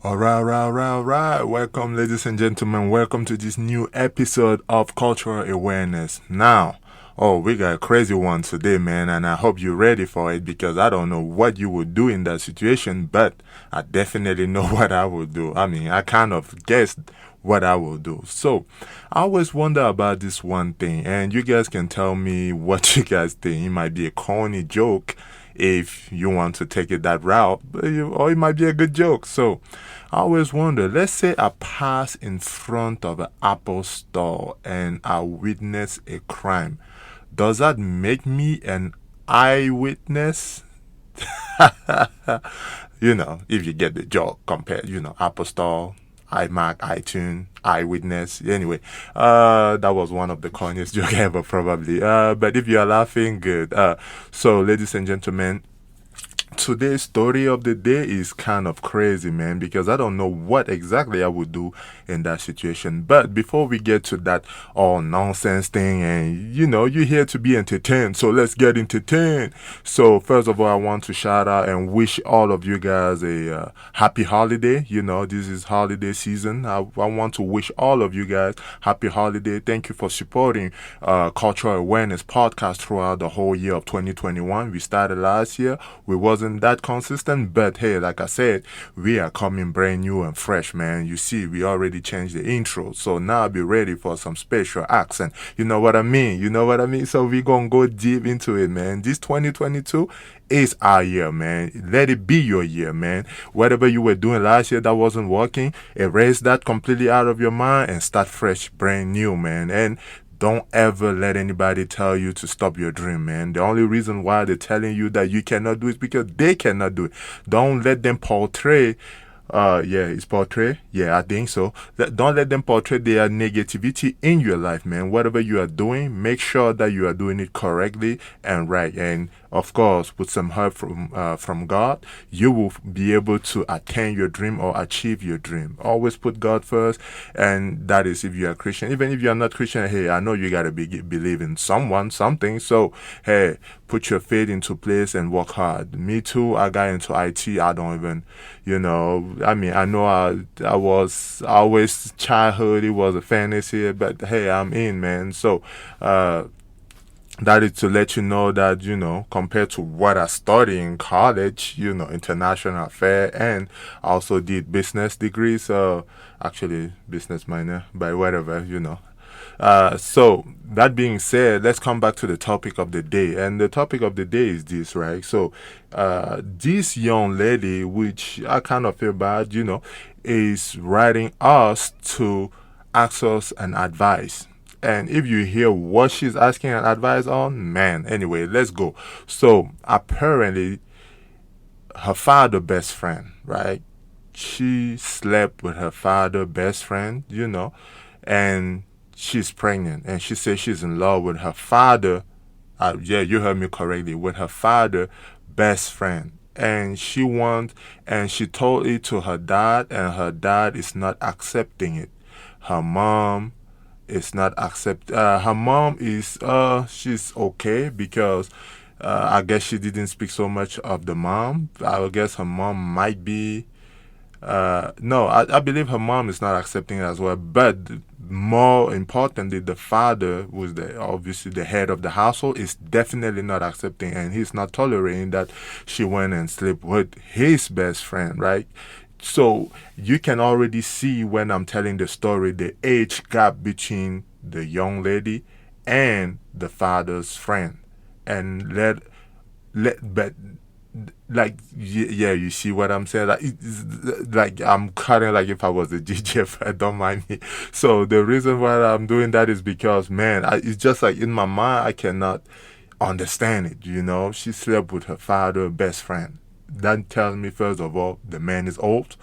All right. Welcome, ladies and gentlemen. Welcome to this new episode of Cultural Awareness. Now, we got a crazy one today, man, and I hope you're ready for it because I don't know what you would do in that situation, but I definitely know what I would do. I mean, I kind of guessed what I will do. So, I always wonder about this one thing, and you guys can tell me what you guys think. It might be a corny joke if you want to take it that route, or it might be a good joke. So, I always wonder, let's say I pass in front of an Apple store and I witness a crime. Does that make me an eyewitness? If you get the joke compared, Apple Store, iMac, iTunes, Eyewitness. Anyway, that was one of the corniest joke ever, probably. But if you're laughing, good. So, ladies and gentlemen, today's story of the day is kind of crazy, man, because I don't know what exactly I would do in that situation. But before we get to that all nonsense thing, and you're here to be entertained, so let's get entertained. So, first of all, I want to shout out and wish all of you guys a happy holiday. This is holiday season. I want to wish all of you guys happy holiday. Thank you for supporting Cultural Awareness podcast throughout the whole year of 2021. We started last year. We wasn't that consistent, but hey, like I said, we are coming brand new and fresh, man. You see, we already changed the intro, so now be ready for some special accent. You know what I mean? So we gonna go deep into it, man. This 2022 is our year, man. Let it be your year, man. Whatever you were doing last year that wasn't working, erase that completely out of your mind and start fresh, brand new, man. And don't ever let anybody tell you to stop your dream, man. The only reason why they're telling you that you cannot do it is because they cannot do it. Don't let them portray it's portray. Yeah, I think so. Don't let them portray their negativity in your life, man. Whatever you are doing, make sure that you are doing it correctly and right. And of course, with some help from God, you will be able to attain your dream or achieve your dream. Always put God first, and that is if you are Christian. Even if you are not Christian, hey, I know you gotta believe in someone, something. So hey, put your faith into place and work hard. Me too. I got into IT. I don't even, I mean, I know I was always childhood. It was a fantasy, but hey, I'm in, man. So, that is to let you know that, compared to what I studied in college, international affair, and also did business degree. So, actually, business minor, by whatever, So, that being said, let's come back to the topic of the day. And the topic of the day is this, right? So, this young lady, which I kind of feel bad, is writing us to ask us an advice. And if you hear what she's asking an advice on, man, anyway, let's go. So, apparently, her father best friend, right? She slept with her father best friend, and she's pregnant, and she says she's in love with her father. Yeah, you heard me correctly. With her father best friend, and she told it to her dad, and her dad is not accepting it. Her mom is not accept. Her mom is she's okay because I guess she didn't speak so much of the mom. I guess her mom might be no, I believe her mom is not accepting it as well. But more importantly, the father, who's obviously the head of the household, is definitely not accepting, and he's not tolerating that she went and slept with his best friend, right? So you can already see when I'm telling the story the age gap between the young lady and the father's friend, and but like yeah, you see what I'm saying? Like like I'm cutting like if I was a DJ, don't mind me. So the reason why I'm doing that is because, man, it's just like in my mind I cannot understand it. She slept with her father best friend. That tells me first of all the man is old,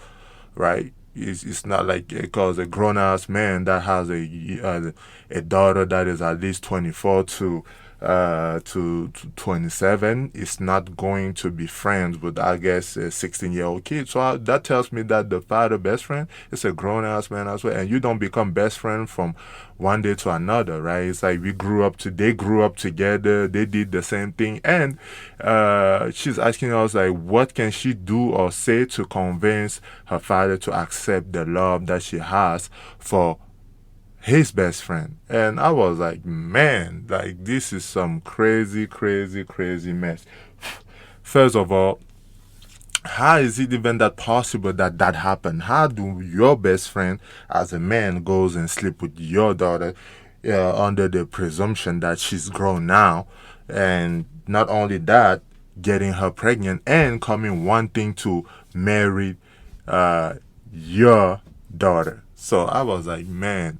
right? It's not like because a grown ass man that has a daughter that is at least 24 to to 27 is not going to be friends with, I guess, a 16-year-old kid. So that tells me that the father best friend is a grown ass man as well, and you don't become best friend from one day to another, right? It's like they grew up together, they did the same thing, and she's asking us like, what can she do or say to convince her father to accept the love that she has for his best friend. And I was like, man, like this is some crazy, crazy, crazy mess. First of all, how is it even that possible that that happened? How do your best friend as a man goes and sleep with your daughter under the presumption that she's grown now, and not only that, getting her pregnant and coming wanting to marry uh, your daughter? So I was like, man,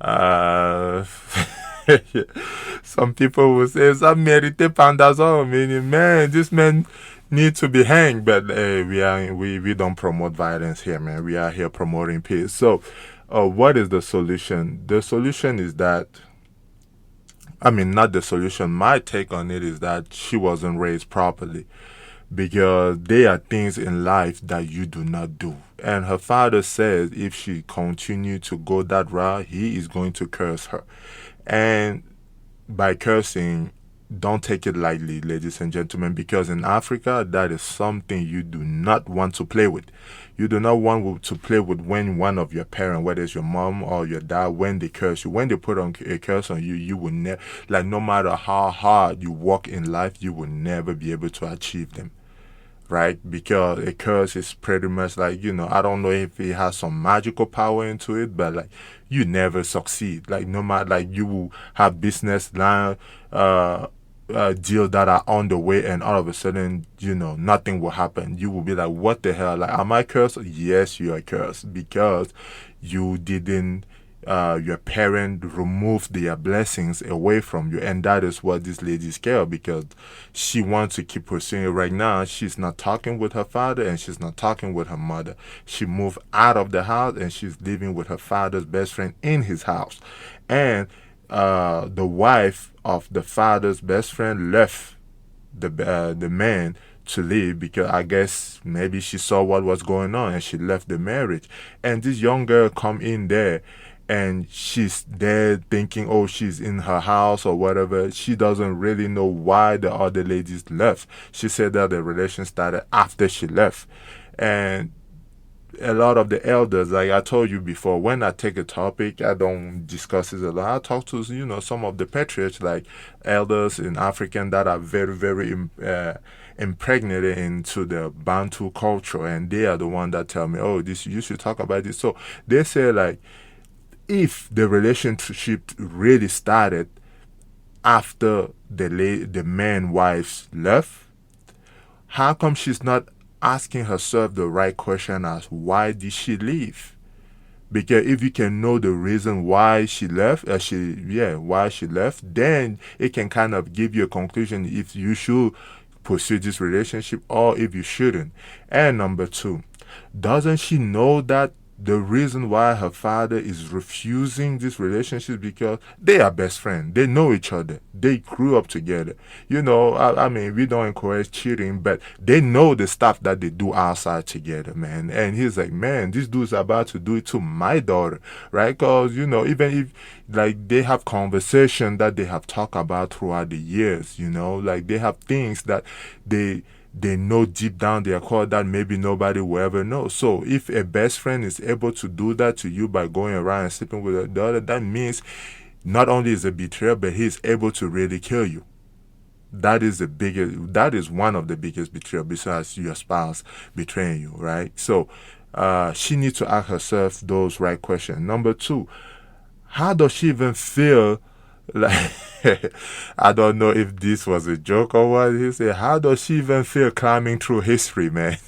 uh, some people will say, "Some mérité pandazo," meaning, man, this man need to be hanged. But we don't promote violence here, man. We are here promoting peace. So, what is the solution? The solution is that, I mean, not the solution. My take on it is that she wasn't raised properly, because there are things in life that you do not do. And her father says if she continue to go that route, he is going to curse her. And by cursing, don't take it lightly, ladies and gentlemen, because in Africa, that is something you do not want to play with. You do not want to play with when one of your parents, whether it's your mom or your dad, when they curse you, when they put on a curse on you, you will never, like, no matter how hard you work in life, you will never be able to achieve them, right? Because a curse is pretty much like, I don't know if it has some magical power into it, but like you never succeed. Like no matter, like you will have business line deals that are on the way, and all of a sudden, nothing will happen. You will be like, what the hell? Like, am I cursed? Yes, you are cursed because you didn't your parent removed their blessings away from you, and that is what this lady is scared, because she wants to keep pursuing it. Right now she's not talking with her father and she's not talking with her mother. She moved out of the house and she's living with her father's best friend in his house, and the wife of the father's best friend left the man to leave, because I guess maybe she saw what was going on and she left the marriage. And this young girl come in there and she's there thinking, oh, she's in her house or whatever. She doesn't really know why the other ladies left. She said that the relation started after she left. And a lot of the elders, like I told you before, when I take a topic, I don't discuss it a lot. I talk to some of the patriots, like elders in African, that are very, very impregnated into the Bantu culture, and they are the one that tell me, oh, this, you should talk about this. So they say, like, if the relationship really started after the man wives left, how come she's not asking herself the right question as why did she leave? Because if you can know the reason why she left, why she left, then it can kind of give you a conclusion if you should pursue this relationship or if you shouldn't. And number two, doesn't she know that the reason why her father is refusing this relationship because they are best friends. They know each other. They grew up together. I mean, we don't encourage cheating, but they know the stuff that they do outside together, man. And he's like, man, this dude's about to do it to my daughter, right? Because, even if, like, they have conversation that they have talked about throughout the years, like they have things that they know deep down their core that maybe nobody will ever know. So if a best friend is able to do that to you by going around and sleeping with the other, that means not only is a betrayal, but he's able to really kill you. That is one of the biggest betrayal, besides your spouse betraying you, right? So she needs to ask herself those right questions. Number two, how does she even feel? Like, I don't know if this was a joke or what. He said, how does she even feel climbing through history, man?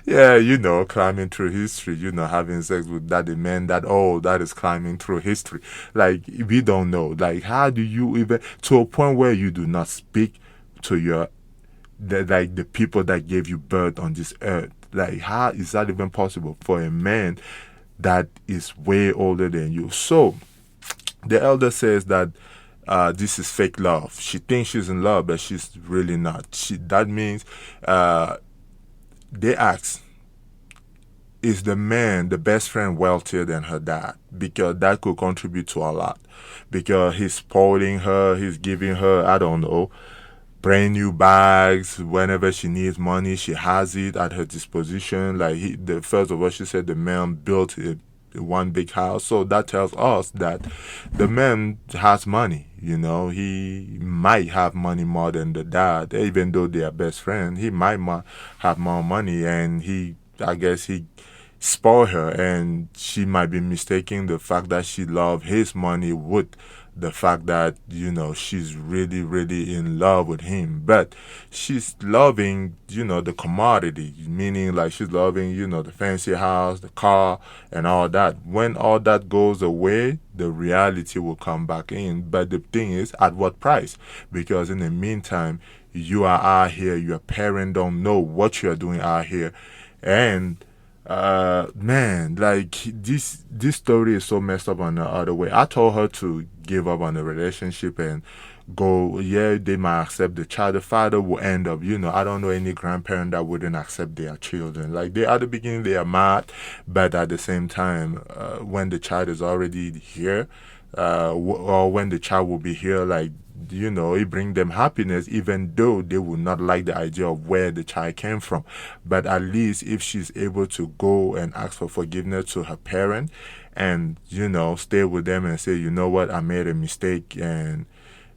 Yeah, climbing through history, having sex with that man that old, that is climbing through history. Like, we don't know. Like, how do you even, to a point where you do not speak to the people that gave you birth on this earth? Like, how is that even possible for a man that is way older than you? So, the elder says that this is fake love. She thinks she's in love, but she's really not. That means they ask, is the man, the best friend, wealthier than her dad? Because that could contribute to a lot. Because he's spoiling her, he's giving her, I don't know, brand new bags. Whenever she needs money, she has it at her disposition. Like the first of all, she said the man built one big house, so that tells us that the man has money. He might have money more than the dad, even though they are best friends. He might have more money, and I guess he spoil her, and she might be mistaking the fact that she love his money with the fact that she's really really in love with him. But she's loving the commodity, meaning like she's loving the fancy house, the car, and all that. When all that goes away, the reality will come back in. But the thing is, at what price? Because in the meantime, you are out here, your parent don't know what you're doing out here. And man, like this story is so messed up on the other way. I told her to give up on the relationship and go. Yeah, they might accept the child. The father will end up, I don't know any grandparent that wouldn't accept their children. Like they at the beginning they are mad, but at the same time, when the child is already here, or when the child will be here, like it bring them happiness, even though they would not like the idea of where the child came from. But at least if she's able to go and ask for forgiveness to her parent, and stay with them and say, you know what, I made a mistake, and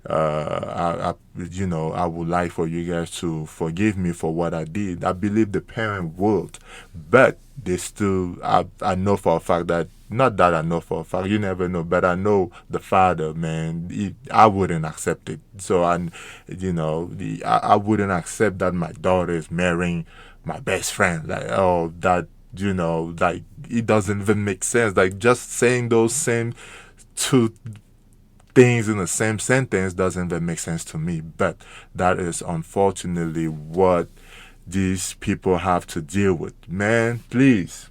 I would like for you guys to forgive me for what I did. I believe the parent would, but they still, I know for a fact that, not that I know for a fact, you never know, but I know the father, man, I wouldn't accept it. So I wouldn't accept that my daughter is marrying my best friend. Like, oh, that, like, it doesn't even make sense. Like, just saying those same two things in the same sentence doesn't even make sense to me. But that is unfortunately what these people have to deal with. Man, please,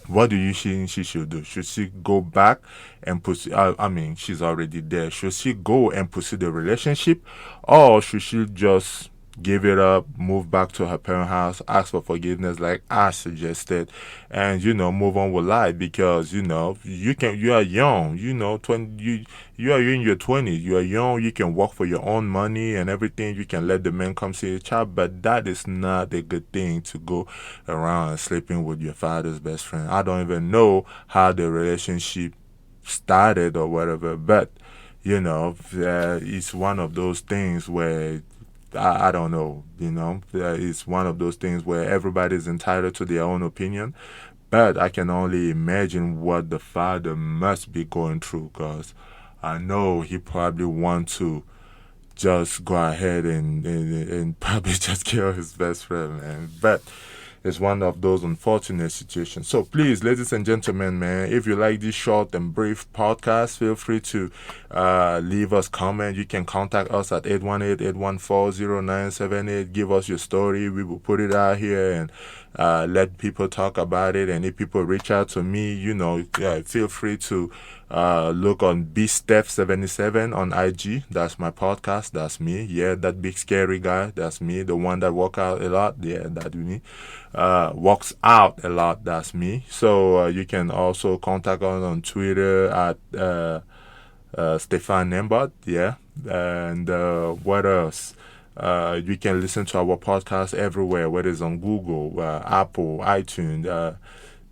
what do you think she should do? Should she go back and pursue? I mean, she's already there. Should she go and pursue the relationship, or should she just give it up, move back to her parent house, ask for forgiveness like I suggested, and move on with life? Because you are young, 20, you are in your 20s, you are young, you can work for your own money and everything, you can let the man come see the child. But that is not a good thing, to go around sleeping with your father's best friend. I don't even know how the relationship started or whatever, but it's one of those things where I don't know, it's one of those things where everybody's entitled to their own opinion. But I can only imagine what the father must be going through, because I know he probably want to just go ahead and probably just kill his best friend, man. But it's one of those unfortunate situations. So please, ladies and gentlemen, man, if you like this short and brief podcast, feel free to leave us comment. You can contact us at 818-814-0978. Give us your story. We will put it out here and let people talk about it. And if people reach out to me, feel free to look on BSteph77 on IG. That's my podcast. That's me. Yeah, that big scary guy. That's me. The one that walk out a lot. Yeah, that's me. Walks out a lot. That's me. So you can also contact us on Twitter at Stefan Nembot. Yeah. And what else? You can listen to our podcast everywhere, whether it's on Google, Apple, iTunes,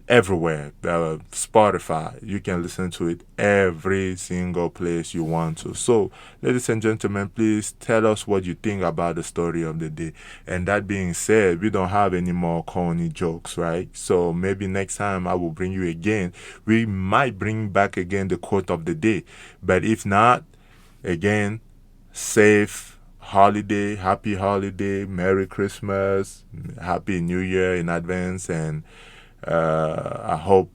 everywhere, Spotify. You can listen to it every single place you want to. So, ladies and gentlemen, please tell us what you think about the story of the day. And that being said, we don't have any more corny jokes, right? So maybe next time I will bring you again. We might bring back again the quote of the day. But if not, again, safe holiday, happy holiday, Merry Christmas, Happy New Year in advance, and I hope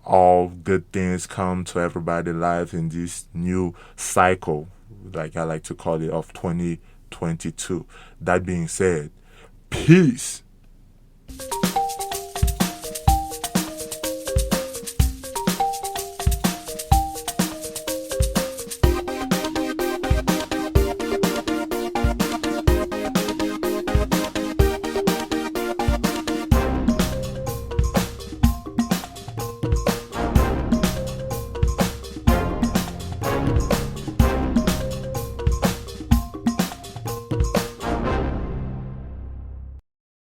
all good things come to everybody's life in this new cycle, like I like to call it, of 2022. That being said, peace.